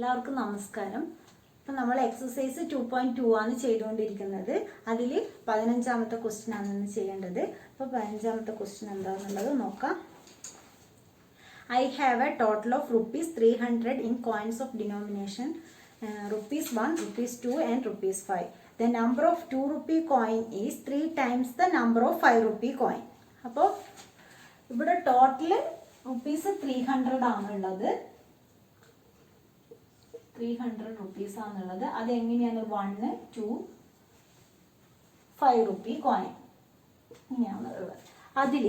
എല്ലാവർക്കും നമസ്കാരം. അപ്പോൾ നമ്മൾ എക്സസൈസ് 2.2 ആണ് ചെയ്തുകൊണ്ടിരിക്കുന്നത്. അതിൽ 15ാമത്തെ ക്വസ്റ്റ്യൻ ആണ് ഇന്ന് ചെയ്യേണ്ടത്. അപ്പോൾ 15ാമത്തെ ക്വസ്റ്റ്യൻ എന്താണെന്നുള്ളത് നോക്കാം. I have a total of rupees 300 in coins of denomination rupees 1, rupees 2 and rupees 5. The number of 2 rupee coin is 3 times the number of 5 rupee coin. അപ്പോൾ ഇവിടെ ടോട്ടൽ റുപ്പീസ് 300 ആണുള്ളത്. 300 റുപ്പീസ് ആണുള്ളത്. അതെങ്ങനെയാണ് 1, 2, 5 rupee coin ഇങ്ങനെയാണ് ഉള്ളത്. അതിൽ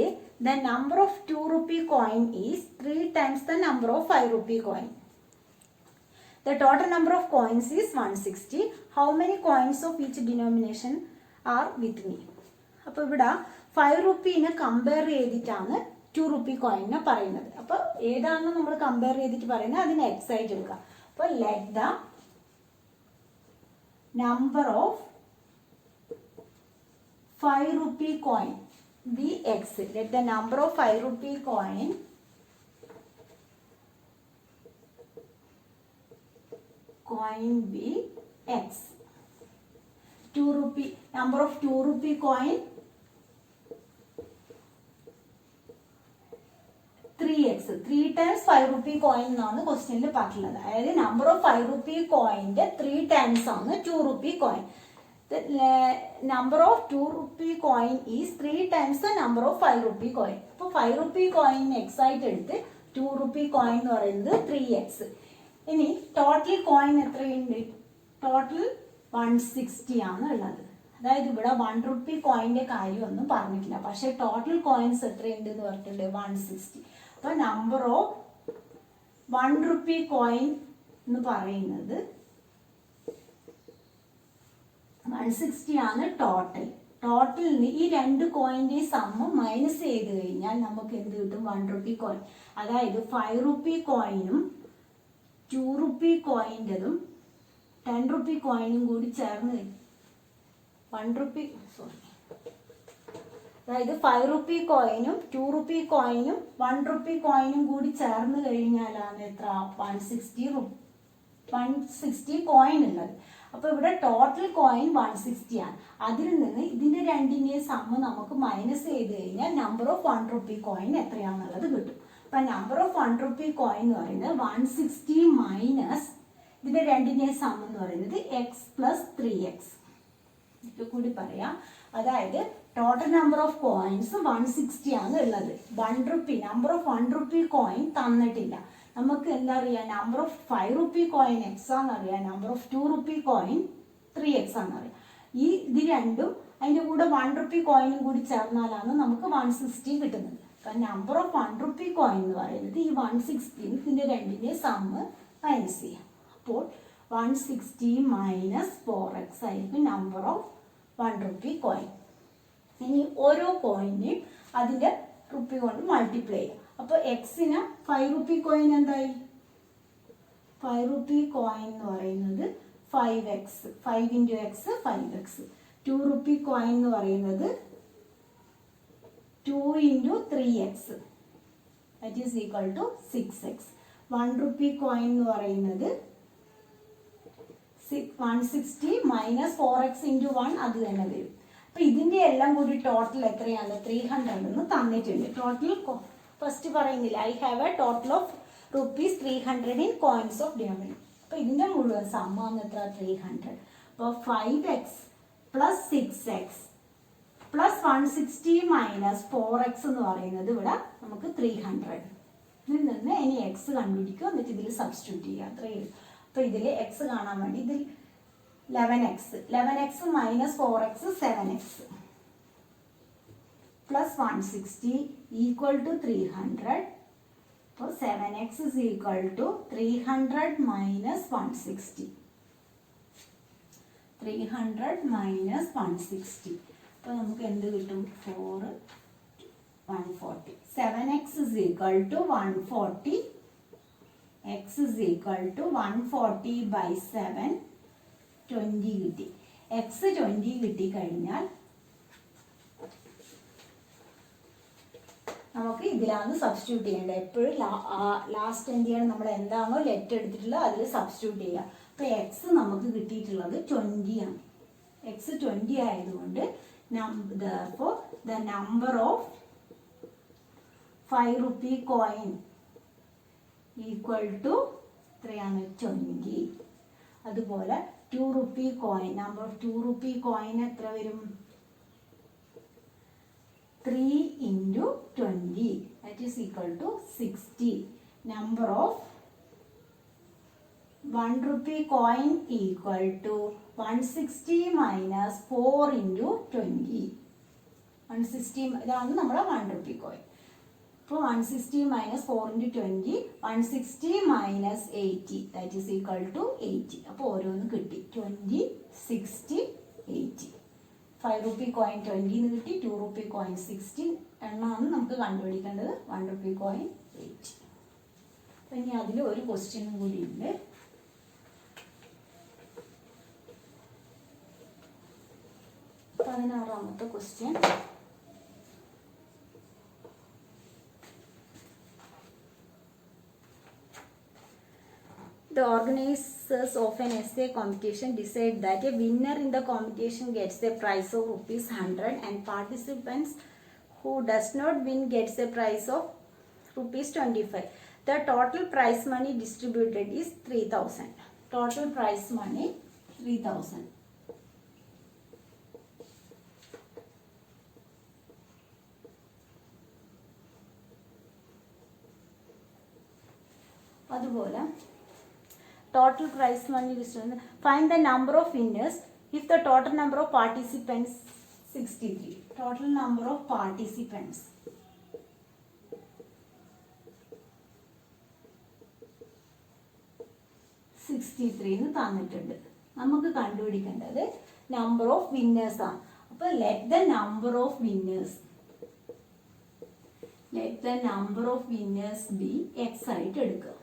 the number of 2 rupee coin is 3 times the number of 5 rupee coin. The total number of coins is 160. How many coins of each denomination are with me? അപ്പോൾ ഇവിടെ 5 റുപ്പീനെ compare ചെയ്തിട്ടാണ് 2 rupee കോയിനെ പറയുന്നത്. അപ്പോൾ ഏതാണെന്ന് നമ്മൾ കമ്പയർ ചെയ്തിട്ട് പറയുന്നത് അതിനെ എക്സ് ആയിട്ട് എടുക്കുക. അപ്പോൾ let the number of 5 rupee coin be x. Let the number of 5 rupee coin be x. 2 rupee number of 2 rupee coin 3x. 3 times 5 rupee coin എന്നാണ് ക്വസ്റ്റ്യനിൽ പറഞ്ഞിട്ടുള്ളത്. അതായത് നമ്പർ ഓഫ് 5 rupee കോയിന്റെ 3 ടൈംസ് ആണ് 2 rupee coin. The number of 2 rupee coin is 3 times the number of 5 rupee coin. അപ്പോൾ 5 rupee coin x ആയിട്ട് എടുത്ത് 2 rupee coin എന്ന് പറയുന്നത് 3x. ഇനി ടോട്ടൽ കോയിൻ എത്രയുണ്ട്? ടോട്ടൽ 160 ആണ് ഉള്ളത്. അതായത് ഇവിടെ 1 rupee കോയിന്റെ കാര്യമൊന്നും പറഞ്ഞിട്ടില്ല. പക്ഷേ ടോട്ടൽ കോയിൻസ് എത്രയുണ്ട് എന്ന് പറഞ്ഞിട്ടുണ്ട്? 160. അപ്പോൾ നമ്പർ ഓഫ് 1 rupee കോയിൻ എന്ന് പറയുന്നത് 160 ആണ് ടോട്ടൽ. ടോട്ടലിന് ഈ രണ്ട് കോയിന്റെ സമ്മ് മൈനസ് ചെയ്ത് കഴിഞ്ഞാൽ നമുക്ക് എന്ത് കിട്ടും? 1 rupee കോയിൻ. അതായത് 5 rupee കോയിനും 2 rupee കോയിൻ്റെതും 10 rupee കോയിനും കൂടി ചേർന്ന് 1 rupee അതായത് 5 rupee കോയിനും 2 rupee കോയിനും 1 rupee കോയിനും കൂടി ചേർന്ന് കഴിഞ്ഞാലാണ് എത്ര? 160 കോയിൻ ഉള്ളത്. അപ്പോൾ ഇവിടെ ടോട്ടൽ കോയിൻ 160 ആണ്. അതിൽ നിന്ന് ഇതിന്റെ രണ്ടിന്റെയും സമ്മ് നമുക്ക് മൈനസ് ചെയ്ത് കഴിഞ്ഞാൽ നമ്പർ ഓഫ് 1 rupee കോയിൻ എത്രയാണെന്നുള്ളത് കിട്ടും. അപ്പൊ നമ്പർ ഓഫ് 1 rupee കോയിൻ എന്ന് പറയുന്നത് 160 മൈനസ് ഇതിന്റെ രണ്ടിന്റെയും സമ്മ് എന്ന് പറയുന്നത് x പ്ലസ് 3x. ഇത് കൂടി പറയാം. അതായത് ടോട്ടൽ നമ്പർ ഓഫ് കോയിൻസ് 160 ആണ് ഉള്ളത്. 1 rupee number of 1 rupee coin തന്നിട്ടില്ല. നമുക്ക് എന്താ അറിയാം? Number of 5 rupee coin x ആണെന്നറിയാം. Number of 2 rupee coin 3x ആണെന്നറിയാം. ഇത് രണ്ടും അതിൻ്റെ കൂടെ 1 rupee കോയിനും കൂടി ചേർന്നാലാണ് നമുക്ക് 160 കിട്ടുന്നത്. അപ്പം നമ്പർ ഓഫ് 1 rupee കോയിൻ എന്ന് പറയുന്നത് ഈ 160 ഇതിൻ്റെ രണ്ടിൻ്റെ സമ്മ് മൈനസ് ചെയ്യാം. അപ്പോൾ 160 മൈനസ് 4x ആയിരിക്കും നമ്പർ ഓഫ് 1 rupee കോയിൻ. ഇനി ഓരോ കോയിനെയും അതിൻ്റെ റുപ്പി കൊണ്ട് മൾട്ടിപ്ലൈ ചെയ്യാം. അപ്പോൾ എക്സിന് 5 rupee കോയിൻ എന്തായി? 5 rupee കോയിൻ എന്ന് പറയുന്നത് 5x. 5 into x 5x. 2 rupee coin എന്ന് പറയുന്നത് 2 into 3x. That is equal to 6x. 1 rupee coin എന്ന് പറയുന്നത് 160 മൈനസ് 4x into 1 അത് തന്നെ വരും. അപ്പോൾ ഇതിൻ്റെ എല്ലാം കൂടി ടോട്ടൽ എത്രയാണ്? 300 എന്ന് തന്നിട്ടുണ്ട്. ടോട്ടൽ ഫസ്റ്റ് പറയുന്നില്ല, I have A total of rupees 300 in coins of denomination. അപ്പോൾ ഇതിൻ്റെ മുഴുവൻ സമ്മാണ് എത്ര? 300. അപ്പോൾ 5x plus 6x plus 160 minus 4x എന്ന് പറയുന്നത് ഇവിടെ നമുക്ക് 300. ഇതിൽ നിന്ന് ഇനി എക്സ് കണ്ടുപിടിക്കുക, എന്നിട്ട് ഇതിൽ സബ്സ്റ്റിറ്റ്യൂട്ട് ചെയ്യുക. അത്രയും. അപ്പോൾ ഇതിൽ എക്സ് കാണാൻ വേണ്ടി ഇതിൽ 11x minus 4x 7x plus 160 equal to 300. So 7x is equal to 300 minus 160. 300 minus 160. അപ്പോൾ നമുക്ക് എന്ത് കിട്ടും? 4 140. 7x is equal to 140. x is equal to 140 by 7 20 കിട്ടി. x 20 കിട്ടി കഴിഞ്ഞാൽ നമുക്ക് ഇതിലാണ് സബ്സ്റ്റിറ്റ്യൂട്ട് ചെയ്യേണ്ടത്. എപ്പോഴും ലാസ്റ്റ് എന്ത് ചെയ്യണം, നമ്മൾ എന്താണോ ലെറ്റർ എടുത്തിട്ടുള്ളത് അതിൽ സബ്സ്റ്റിറ്റ്യൂട്ട് ചെയ്യുക. അപ്പോൾ എക്സ് നമുക്ക് കിട്ടിയിട്ടുള്ളത് 20 ആണ്. എക്സ് 20 ആയതുകൊണ്ട് therefore the number of 5 rupee coin equal to എത്രയാണ് 20. അതുപോലെ 2 rupee coin, number of 2 rupee coin എത്ര വരും? 3 into 20 that is equal to 60. Number of 1 rupee coin equal to 160 minus 4 into 20. 160 ഇതാണ് നമ്മുടെ 1 rupee coin. അപ്പോൾ 160 minus 4 into 20, 160 minus 80 that is equal to 80. അപ്പോൾ ഓരോന്ന് കിട്ടി 20, 60, 80. 5 rupee coin 20 എന്ന് കിട്ടി, 2 rupee coin 60 എണ്ണമാണ് നമുക്ക് കണ്ടുപിടിക്കേണ്ടത്, 1 rupee coin 80. അപ്പം ഇനി അതിൽ ഒരു ക്വസ്റ്റ്യനും കൂടി ഉണ്ട്. 16ാമത്തെ question. The organizers of an essay competition decide that a winner in the competition gets a prize of ₹100 and participants who does not win gets a prize of ₹25. The total prize money distributed is 3,000. Total prize money 3,000. അതുപോലെ total prize money distributed. Find the number of winners if the total number of participants 63. Total number of participants 63 എന്ന് തന്നിട്ടുണ്ട്. നമുക്ക് കണ്ടുപിടിക്കേണ്ടത് number of winners ആണ്. അപ്പോൾ let the number of winners B X ആയിട്ട് എടുക്കുക.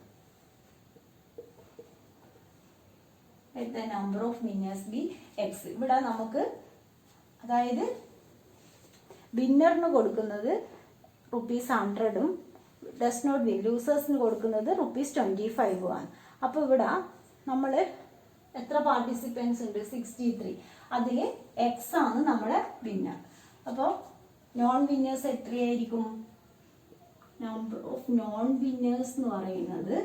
Let the number of winners be x. ഇവിടെ നമുക്ക് അതായത് വിന്നറിന് കൊടുക്കുന്നത് ₹100 ഡസ് നോട്ട് വിൻ, ലൂസേഴ്സിന് കൊടുക്കുന്നത് ₹25 ആണ്. അപ്പോൾ ഇവിടെ നമ്മൾ എത്ര പാർട്ടിസിപ്പൻസ് ഉണ്ട്? 63. അതിൽ എക്സ് ആണ് നമ്മുടെ വിന്നർ. അപ്പോൾ നോൺ വിന്നേഴ്സ് എത്രയായിരിക്കും? നമ്പർ ഓഫ് നോൺ വിന്നേഴ്സ് എന്ന് പറയുന്നത്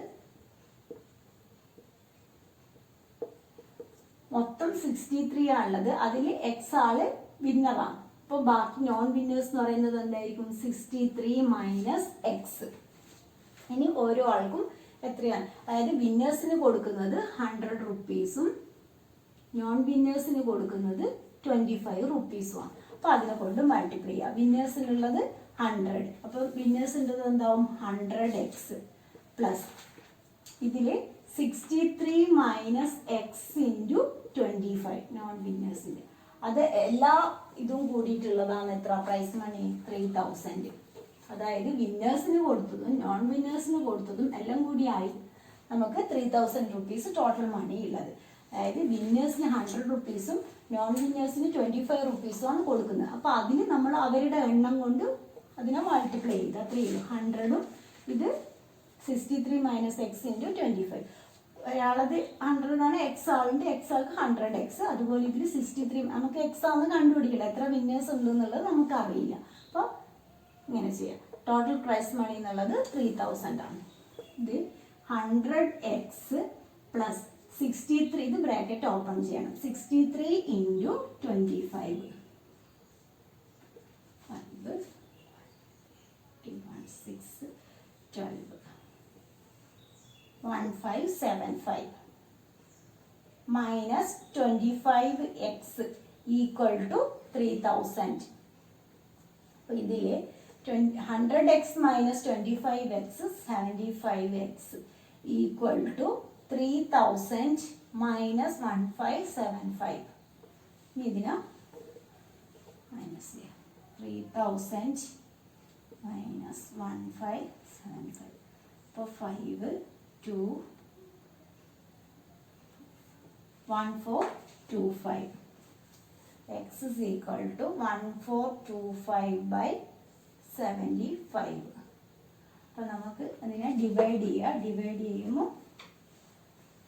മൊത്തം 63 ആണുള്ളത്. അതിൽ എക്സ് ആള് വിന്നറാണ്. അപ്പോൾ ബാക്കി നോൺ വിന്നേഴ്സ് എന്ന് പറയുന്നത് എന്തായിരിക്കും? 63 മൈനസ് എക്സ്. ഇനി ഓരോ ആൾക്കും എത്രയാണ്? അതായത് വിന്നേഴ്സിന് കൊടുക്കുന്നത് 100 റുപ്പീസും നോൺ വിന്നേഴ്സിന് കൊടുക്കുന്നത് 25 റുപ്പീസുമാണ്. അപ്പോൾ അതിനെ കൊണ്ട് മൾട്ടിപ്ലൈ ചെയ്യുക. വിന്നേഴ്സിനുള്ളത് 100, അപ്പോൾ വിന്നേഴ്സിൻ്റെത് എന്താവും? 100x പ്ലസ് ഇതിൽ 63 മൈനസ് എക്സ് ഇൻറ്റു 25 നോൺ വിന്നേഴ്സിൻ്റെ. അത് എല്ലാ ഇതും കൂടിയിട്ടുള്ളതാണ് എത്ര? Prize money 3,000. അതായത് വിന്നേഴ്സിന് കൊടുത്തതും നോൺ വിന്നേഴ്സിന് കൊടുത്തതും എല്ലാം കൂടിയായി നമുക്ക് 3,000 റുപ്പീസ് ടോട്ടൽ മണി ഉള്ളത്. അതായത് വിന്നേഴ്സിന് 100 റുപ്പീസും നോൺ വിന്നേഴ്സിന് 25 റുപ്പീസുമാണ് കൊടുക്കുന്നത്. അപ്പോൾ അതിന് നമ്മൾ അവരുടെ എണ്ണം കൊണ്ട് അതിനെ മൾട്ടിപ്ലൈ ചെയ്ത് അത്രയും 100ഉം ഇത് 63 മൈനസ് എക്സ് ഇൻറ്റു 25. ഒരാളത് 100 ആണ്, എക്സ് ആളുണ്ട്, എക്സ് ആൾക്ക് 100x. അതുപോലെ ഇതിൽ 63 നമുക്ക് എക്സ് ആണെന്ന് കണ്ടുപിടിക്കില്ല, എത്ര വിന്നേഴ്സ് ഉണ്ടെന്നുള്ളത് നമുക്കറിയില്ല. അപ്പോൾ ഇങ്ങനെ ചെയ്യാം. ടോട്ടൽ പ്രൈസ് മണി എന്നുള്ളത് 3,000 ആണ്. ഇത് 100x പ്ലസ് 63, ഇത് ബ്രാക്കറ്റ് ഓപ്പൺ ചെയ്യണം, 63 into 25 1575 minus 25x equal to 3000. അപ്പോൾ ഇതിൽ 100x minus 25x 75x equal to 3000 minus 1575. ഇതിന് മൈനസ് 3000 minus 1575. അപ്പോൾ 5 2 1425. X is equal to 1425 by 75. അപ്പോൾ നമുക്ക് അതിനെ ഡിവൈഡ് ചെയ്യുക. ഡിവൈഡ് ചെയ്യുമ്പോൾ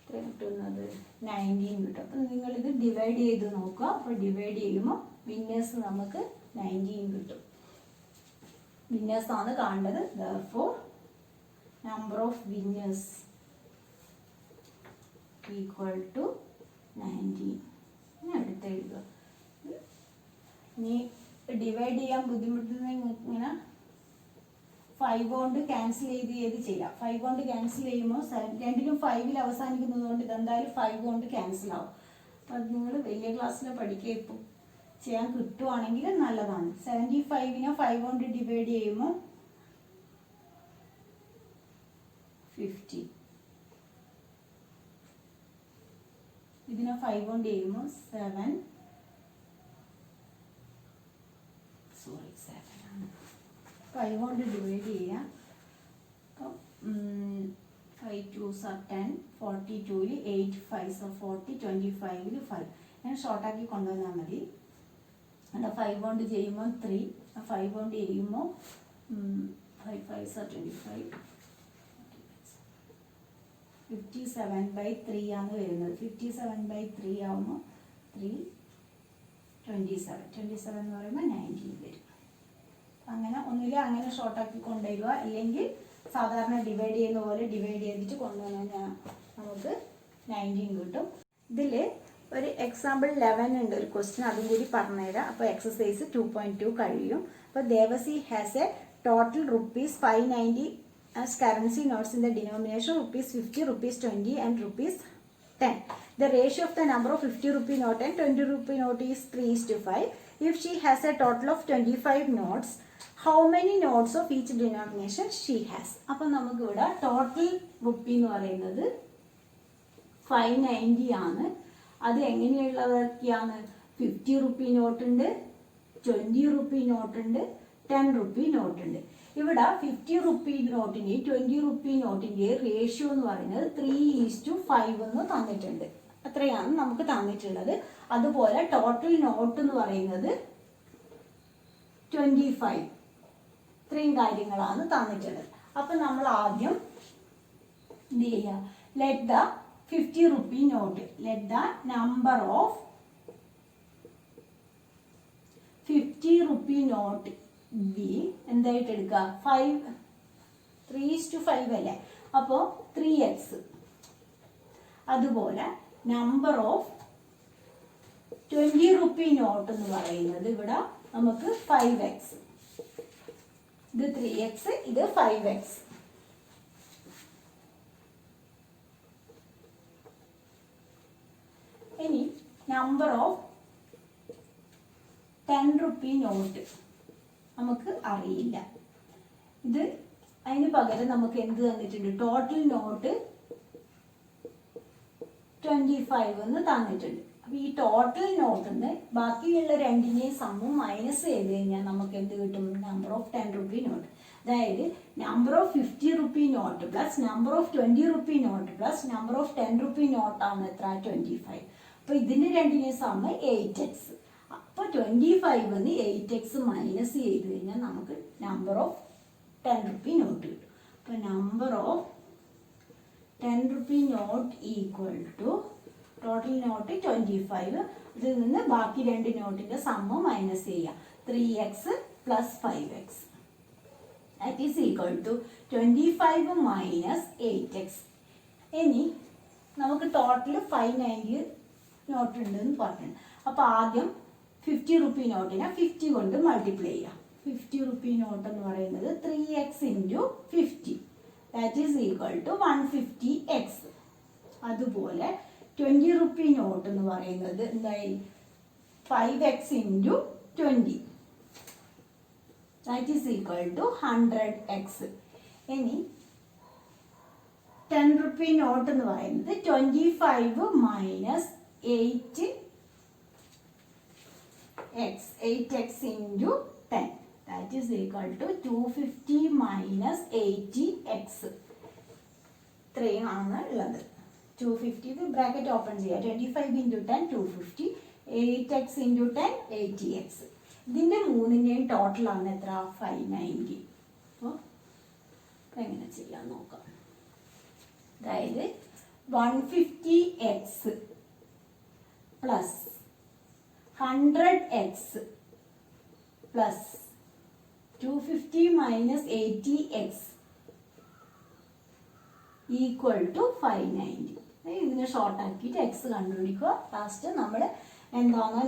എത്ര കിട്ടുന്നത്? 19 കിട്ടും. അപ്പം നിങ്ങളിത് ഡിവൈഡ് ചെയ്ത് നോക്കുക. അപ്പോൾ ഡിവൈഡ് ചെയ്യുമ്പോൾ വിന്നേഴ്സ് നമുക്ക് 19 കിട്ടും. വിന്നേഴ്സാണ് കാണേണ്ടത്. therefore number of winners equal to 19. ഇനി അടുത്തെഴുതുക. ഇനി ഡിവൈഡ് ചെയ്യാൻ ബുദ്ധിമുട്ടുന്ന ഇങ്ങനെ 5 കൊണ്ട് ക്യാൻസൽ ചെയ്ത് ചെയ്യാം. 5 കൊണ്ട് ക്യാൻസൽ ചെയ്യുമ്പോൾ രണ്ടിലും 5ൽ അവസാനിക്കുന്നത് കൊണ്ട് ഇതെന്തായാലും 5 കൊണ്ട് ക്യാൻസൽ ആവും. അപ്പം അത് നിങ്ങൾ വലിയ ക്ലാസ്സിൽ പഠിക്കുക. ഇപ്പം ചെയ്യാൻ കിട്ടുവാണെങ്കിൽ നല്ലതാണ്. 75നെ 5 കൊണ്ട് ഡിവൈഡ് ചെയ്യുമ്പോൾ 50. ഇതിനെ 5 കൊണ്ട് ചെയ്യുമ്പോൾ 7 ആണ്. 5 കൊണ്ട് ഡിവൈഡ് ചെയ്യാം. അപ്പം 5 2s are 10, 42ൽ 8 5s are 40, 25ൽ 5. ഞാൻ ഷോർട്ടാക്കി കൊണ്ടുവന്നാൽ മതി. അവിടെ 5 കൊണ്ട് ചെയ്യുമ്പോൾ 3, 5 കൊണ്ട് ചെയ്യുമ്പോൾ 5 5s are 25, 57/3 ആണ് വരുന്നത്. 57/3 ആവുമ്പോൾ 3 27 എന്ന് പറയുമ്പോൾ 19 വരും. അങ്ങനെ ഒന്നുമില്ല, അങ്ങനെ ഷോർട്ടാക്കി കൊണ്ടുവരിക. അല്ലെങ്കിൽ സാധാരണ ഡിവൈഡ് ചെയ്യുന്ന പോലെ ഡിവൈഡ് ചെയ്തിട്ട് കൊണ്ടുവന്നാൽ നമുക്ക് 19 കിട്ടും. ഇതിൽ ഒരു എക്സാമ്പിൾ 11 ഉണ്ട്, ഒരു ക്വസ്റ്റ്യൻ, അതും കൂടി പറഞ്ഞുതരാം. അപ്പോൾ എക്സസൈസ് 2.2 കഴിയും. അപ്പോൾ Devasi has a total ₹590 as currency notes in the denomination ₹50, ₹20 and ₹10. The ratio of the number of 50 rupee note and 20 rupee note is 3:5. If she has a total of 25 notes, how many notes of each denomination she has? അപ്പോൾ നമുക്ക് ഇവിടെ total rupee എന്ന് പറയുന്നത് 590 ആണ്. അത് എങ്ങനെയുള്ളതൊക്കെയാണ്? 50 rupee നോട്ടുണ്ട്, 20 rupee നോട്ടുണ്ട്, 10 rupee നോട്ടുണ്ട്. ഇവിടെ 50 rupee നോട്ടിൻ്റെയും 20 rupee നോട്ടിൻ്റെയും ratio എന്ന് പറയുന്നത് 3:5 എന്ന് തന്നിട്ടുണ്ട്. അത്രയാണ് നമുക്ക് തന്നിട്ടുള്ളത്. അതുപോലെ ടോട്ടൽ നോട്ട് എന്ന് പറയുന്നത് 25. ഇത്രയും കാര്യങ്ങളാണ് തന്നിട്ടുള്ളത്. അപ്പം നമ്മൾ ആദ്യം എന്ത് ചെയ്യുക? Let the 50 rupee note, let the number of 50 rupee note be എന്തായിട്ട് എടുക്കുക? 3:5 അല്ലേ? അപ്പോൾ 3x. അതുപോലെ നമ്പർ ഓഫ് 20 റുപ്പി നോട്ട് എന്ന് പറയുന്നത് ഇവിടെ നമുക്ക് 5x. ഇത് 3x, ഇത് 5x. ഇനി നമ്പർ ഓഫ് 10 റുപ്പി നോട്ട് നമുക്ക് അറിയില്ല. ഇത് അതിന് പകരം നമുക്ക് എന്ത് തന്നിട്ടുണ്ട്? ടോട്ടൽ നോട്ട് 25 എന്ന് തന്നിട്ടുണ്ട്. അപ്പൊ ഈ ടോട്ടൽ നോട്ടിൽ നിന്ന് ബാക്കിയുള്ള രണ്ടിനെയും സമ്മും മൈനസ് ചെയ്ത് കഴിഞ്ഞാൽ നമുക്ക് എന്ത് കിട്ടും? Number of 10 rupee note. അതായത് number of 50 rupee note plus number of 20 rupee note plus number of 10 rupee note ആണ് എത്ര? 25. അപ്പൊ ഇതിന്റെ രണ്ടിനെയും സമ്മ് 8x. അപ്പോൾ 25 എന്ന് 8x മൈനസ് ചെയ്ത് കഴിഞ്ഞാൽ നമുക്ക് നമ്പർ ഓഫ് 10 റുപ്പി നോട്ട് കിട്ടും. അപ്പോൾ number of 10 rupee note equal to total note 25. ഇതിൽ നിന്ന് ബാക്കി രണ്ട് നോട്ടിന്റെ സമ്മ് മൈനസ് ചെയ്യുക. 3x plus 5x that is equal to 25 minus 8x. ഇനി നമുക്ക് ടോട്ടൽ 590 നോട്ട് ഉണ്ടെന്ന് പറഞ്ഞു. അപ്പോൾ ആദ്യം 50 റുപ്പി നോട്ടിനെ 50 കൊണ്ട് മൾട്ടിപ്ലൈ ചെയ്യാം. 50 റുപ്പി നോട്ട് എന്ന് പറയുന്നത് 3x into 50 that is equal to 150x. അതുപോലെ 20 റുപ്പി നോട്ട് എന്ന് പറയുന്നത് എന്തായി? 5x into 20 that is equal to 100x. ഇനി 10 റുപ്പി നോട്ട് എന്ന് പറയുന്നത് 25 minus 8x into 10 that is equal to 250 minus 80x. ഇത്രയും ആണ് ഉള്ളത്. 250 ബ്രാക്കറ്റ് ഓപ്പൺ ചെയ്യുക. 25 into 10 250, 8x into 10 80x. ഇതിൻ്റെ മൂന്നിൻ്റെയും ടോട്ടലാണ് എത്ര? 590. അപ്പോൾ എങ്ങനെ ചെയ്യാൻ നോക്കാം. അതായത് 150x plus 100x plus 250 minus 80x equal to 590. ഇതിനെ ഷോർട്ട് ആക്കിയിട്ട് എക്സ് കണ്ടുപിടിക്കുക. ലാസ്റ്റ് നമ്മൾ എന്താണ്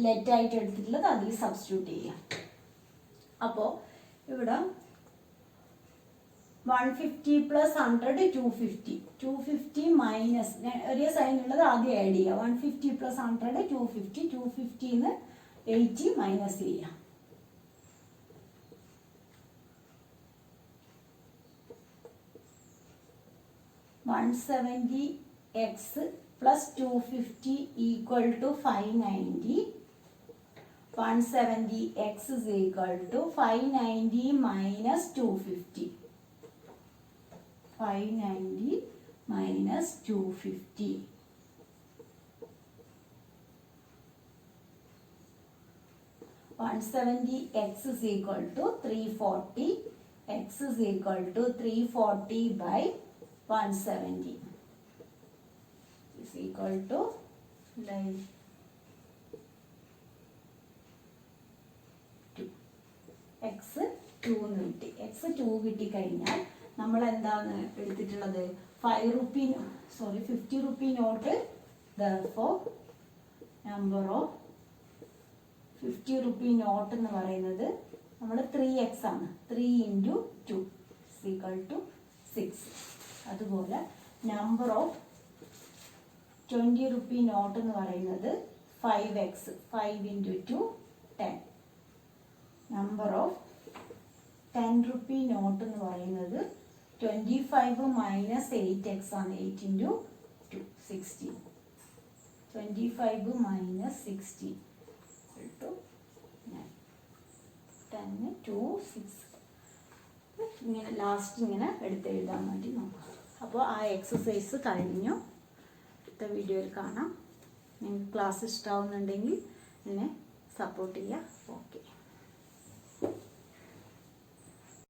ലെറ്റ് ആയിട്ട് എടുത്തിട്ടുള്ളത് അതിൽ സബ്സ്റ്റിറ്റ്യൂട്ട് ചെയ്യാം. അപ്പോൾ ഇവിടെ 150 പ്ലസ് 100 250. 250 മൈനസ് ഒരേ സൈൻ ഉള്ളത് ആദ്യം ആഡ് ചെയ്യുക. 150 പ്ലസ് 100 250. 250 80 മൈനസ് ചെയ്യാം. 170x plus 250 equal to 590. 170x is equal to 590 minus 250. 590 minus 250. 170x is equal to 340. X is equal to 340 by 170 is equal to 2. X 2 എന്ന് കിട്ടി. X 2 കിട്ടിക്കഴിഞ്ഞാൽ നമ്മൾ എന്താണ് എടുത്തിട്ടുള്ളത്? 50 rupee note. Therefore number of 50 rupee note എന്ന് പറയുന്നത് നമ്മൾ 3x ആണ്. 3 into 2 is equal to 6. അതുപോലെ നമ്പർ ഓഫ് 20 rupee നോട്ട് എന്ന് പറയുന്നത് 5x. 5 into 2 10. Number of 10 rupee note എന്ന് പറയുന്നത് 25 മൈനസ് 8x ആണ്. 8 into 2 16. 25 minus 60 to 9. 10 2 6. ഇങ്ങനെ ലാസ്റ്റ് ഇങ്ങനെ എടുത്തെഴുതാൻ വേണ്ടി നോക്കാം. അപ്പോൾ ആ എക്സസൈസ് കഴിഞ്ഞു. അടുത്ത വീഡിയോയിൽ കാണാം. നിങ്ങൾക്ക് ക്ലാസ് ഇഷ്ടമാവുന്നുണ്ടെങ്കിൽ എന്നെ സപ്പോർട്ട് ചെയ്യുക. ഓക്കെ.